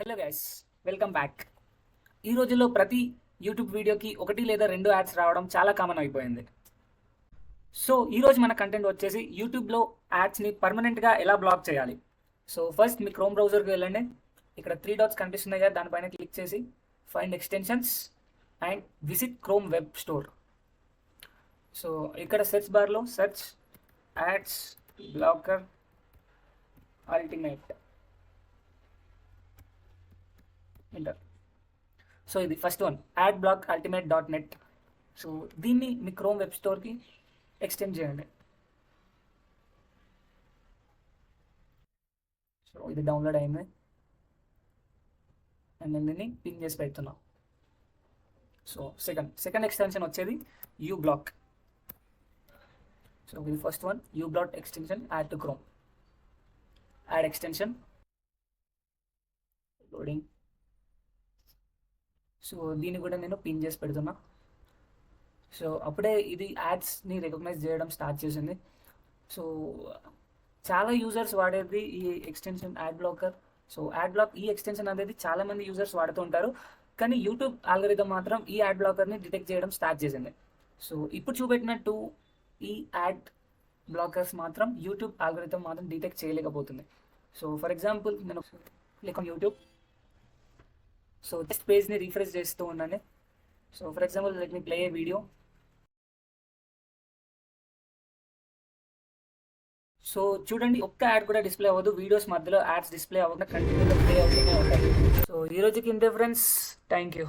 Hello guys, welcome back. ఈ రోజుల్లో ప్రతి యూట్యూబ్ వీడియోకి ఒకటి లేదా రెండు యాడ్స్ రావడం చాలా కామన్ అయిపోయింది. సో ఈరోజు మన కంటెంట్ వచ్చేసి యూట్యూబ్లో యాడ్స్ని పర్మనెంట్గా ఎలా బ్లాక్ చేయాలి. సో ఫస్ట్ మీ క్రోమ్ బ్రౌజర్కి వెళ్ళండి. ఇక్కడ 3 డాట్స్ కనిపిస్తున్నాయి కదా, దానిపైన క్లిక్ చేసి find extensions and visit Chrome web store. So ఇక్కడ సెర్చ్ బార్లో search ads blocker ultimate enter. So ఇది first one, ad block ultimate .net. So దీన్ని మీ క్రోమ్ వెబ్ స్టోర్కి ఎక్స్టెండ్ చేయండి. సో ఇది డౌన్లోడ్ అయింది అండ్ నేను దీన్ని పిన్ చేసి పెడుతున్నా. సో సెకండ్ ఎక్స్టెన్షన్ వచ్చేది యూ బ్లాక్. సో ఇది first one, you black extension add to Chrome. Add extension loading. So దీన్ని కూడా నేను పిన్ చేసి పెడుతున్నా. సో అప్పుడే ఇది యాడ్స్ని రికగ్నైజ్ చేయడం స్టార్ట్ చేసింది. సో చాలా యూజర్స్ వాడేది ఈ extension ad blocker. So AdBlock ఈ ఎక్స్టెన్షన్ అనేది చాలామంది యూజర్స్ వాడుతూ ఉంటారు, కానీ యూట్యూబ్ ఆల్గోరిథం మాత్రం ఈ యాడ్ బ్లాకర్ని డిటెక్ట్ చేయడం స్టార్ట్ చేసింది. సో ఇప్పుడు చూపెట్టినట్టు ఈ యాడ్ బ్లాకర్స్ మాత్రం యూట్యూబ్ ఆల్గోరిథం మాత్రం డిటెక్ట్ చేయలేకపోతుంది. సో ఫర్ ఎగ్జాంపుల్ నేను click on YouTube. So just పేజ్ని రీఫ్రెష్ చేస్తూ ఉన్నాను. So for example let me play a video. So చూడండి, ఒక్క యాడ్ కూడా డిస్ప్లే అవ్వదు. వీడియోస్ మధ్యలో యాడ్స్ డిస్ప్లే అవ్వకుండా కంటిన్యూగా ప్లే అవుతూనే ఉంటాయి. సో ఈ రోజుకి ఇంతే ఫ్రెండ్స్, థ్యాంక్ యూ.